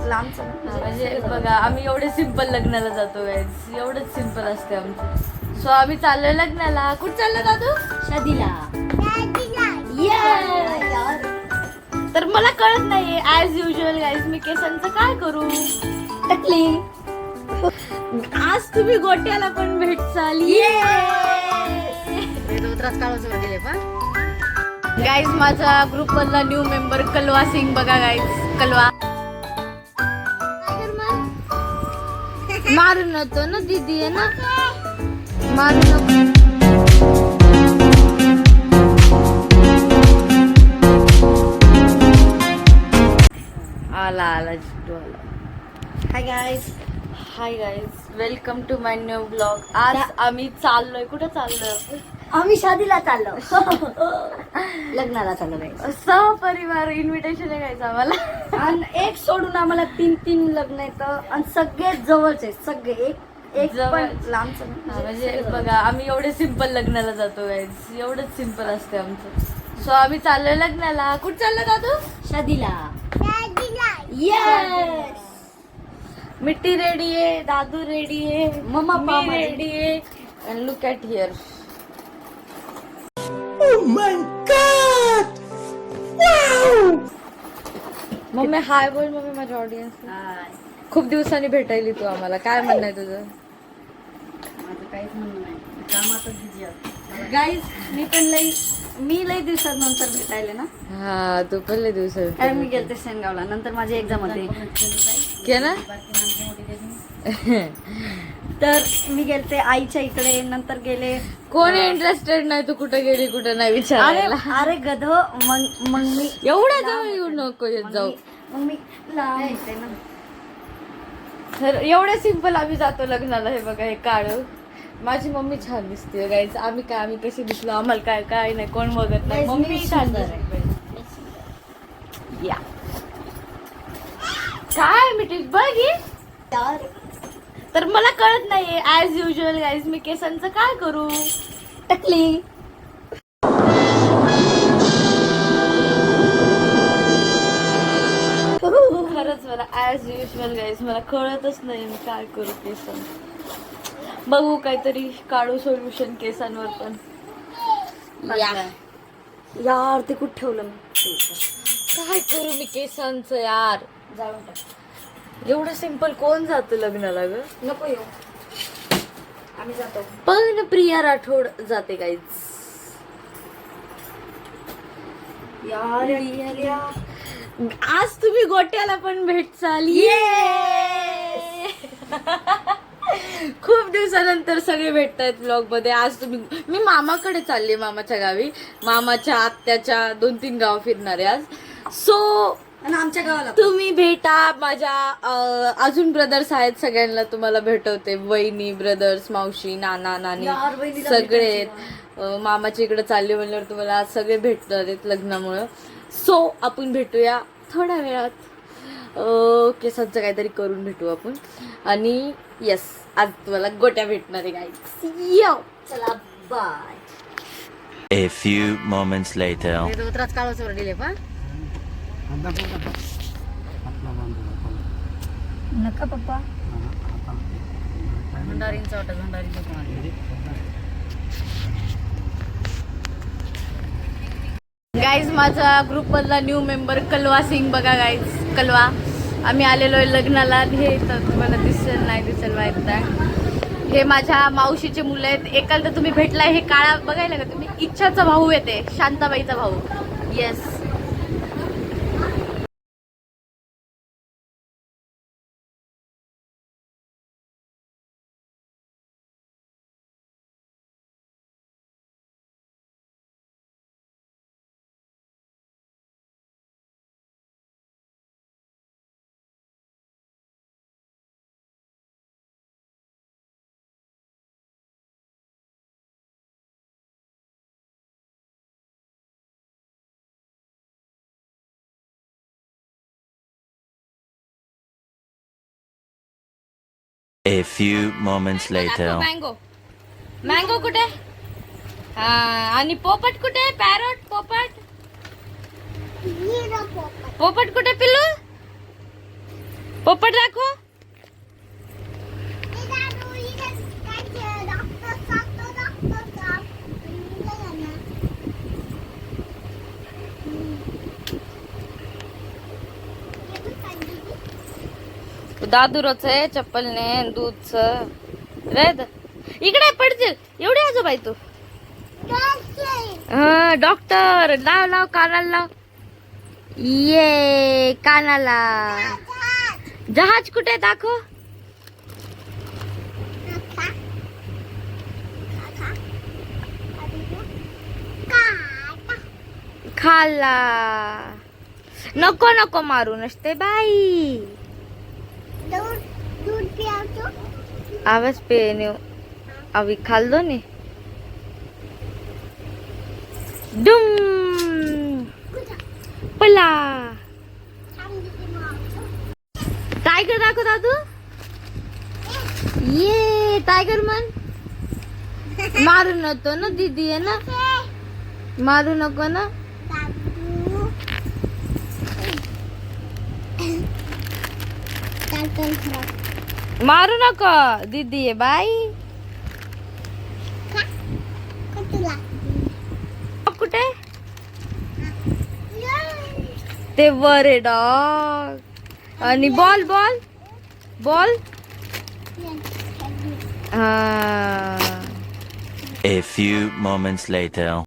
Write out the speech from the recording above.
लांबचं म्हणजे बघा आम्ही एवढे सिंपल लग्नाला जातो गाईज, एवढंच सिंपल असते आमचं. सो आम्ही चाललोय लग्नाला. कुठं चाललो दादू? शादीला. तर मला कळत नाही ऍज युजल गाईज मी केसांचं काय करू. टकली. आज तुम्ही गोट्याला पण भेटचाल. गाईज माझा ग्रुप मधला न्यू मेंबर कलवा सिंग बघा गाईज. कलवा मारून होतो ना दीदी आहे ना, मारून आला आला जिट्टू आला. Hi guys. Hi guys, welcome to my new blog. आज आम्ही चाललोय. कुठे चाललोय? आम्ही शादीला चाललो. लग्नाला चाललो गाईज. सहपरिवार इन्व्हिटेशन आहे गाईज आम्हाला. आणि एक सोडून आम्हाला 3 लग्न येतं आणि सगळे जवळचे, सगळे एक जवळ. पण लांबचं म्हणजे बघा आम्ही एवढे सिंपल लग्नाला जातो गाईज, एवढंच सिंपल असते आमचं. सो आम्ही चाललोय लग्नाला. कुठं चाललो दादू? शादीला. येस. मिट्टी रेडी आहे, दादू रेडी आहे, मम्मा पापा रेडी आहे. And look at here. Mummy hi बोल. मम्मी माझ्या ऑडियन्स खूप दिवसांनी भेटायली तू आम्हाला. काय म्हणणं आहे तुझं? माझं काहीच म्हणणं नाही, कामातच बिझी आहे गाईज. मी लई दिवसानंतर भेटायले ना. हा तू पण लय दिवस काय मी गेलते सेनगावला, नंतर माझी एक्झाम होती के ना. तर मी गेलते आईच्या इकडे, नंतर गेले. कोणी इंटरेस्टेड नाही तू कुठे गेली कुठे नाही विचारायला. अरे गध. मग मी एवढ्या जवळ येऊ नको येत जाऊ. मग मी लांब होते ना. तर एवढे सिंपल आम्ही जातो लग्नाला. हे बघा हे काळू. माझी मम्मी छान दिसते गाईज. आम्ही कशी दिसलो आम्हाला काय नाही, कोण बघत नाही. मम्मी छान दिसते. या काय मिठी बघी. तर मला कळत नाही ऍज युजल गाईज मी केसांचं काय करू. टकली. खरंच मला ऍज युजल गाईज मला कळतच नाही मी काय करू केसांचं. बघू काहीतरी काढू सोल्युशन केसांवर पण. यार ते कुठं ठेवलं मी. काय करू मी केसांचं यार. जाळून टाक. एवढं सिंपल कोण जातं लग्नाला ग. नको येऊ, आम्ही जातो. पण प्रिया राठोड जाते गाईज. यार आज तुम्ही गोट्याला पण भेटचाल. खूप दिवसानंतर सगळे भेटतायत ब्लॉग मध्ये. आज मी मामाकडे चालले, मामाच्या गावी. मामाच्या आत्याच्या 2-3 गाव फिरणारे आज. सो आणि आमच्या गावाला तुम्ही भेटा. माझ्या अजून ब्रदर्स आहेत, सगळ्यांना तुम्हाला भेटवते. वहिनी, ब्रदर्स, मावशी, नाना, नानी सगळे आहेत. मामाच्या इकडे चालले म्हणल्यावर तुम्हाला आज सगळे भेटणार आहेत लग्नामुळं. सो आपण भेटूया थोड्या वेळात. केसांचं काहीतरी करून भेटू आपण. आणि येस आज तुम्हाला गोट्या भेटणार आहे गाईज. यो चला bye. A few moments later. नका पप्पा. गाईज माझा ग्रुप मधला न्यू मेंबर कलवा सिंग बघा गाईज. कलवा. आम्ही आलेलो आहे लग्नाला. हे तर तुम्हाला दिसेल नाही दिसेल माहित नाही. हे माझ्या मावशीचे मुलं आहेत. एकाला तर तुम्ही भेटलाय, हे काळा बघायला का तुम्ही. इच्छाचा भाऊ येते, शांताबाईचा भाऊ. Yes. A few moments later. Mango कुठे? हा आणि पोपट कुठे? पॅरट. पोपट कुठे पिल्लू? पोपट दाखव. दादूरच आहे चप्पलने दूधच रेद इकडे पडतील एवढे आजोबाई तू. हा डॉक्टर लाव लाव कानाला लाव. ये कानाला. जहाज कुठे दाखव. खाला. नको नको मारू नसते बाई. आवाज पे अभी खाल दो ने. डुम पला. टायगर दाखव दादू. ये टायगर मन. मारू नको ना दीदी आहे ना. मारू नको ना. मारू नको दीदी आहे बाई. कुठे ते वर आहे डॉग. आणि ball ball ball. A few moments later.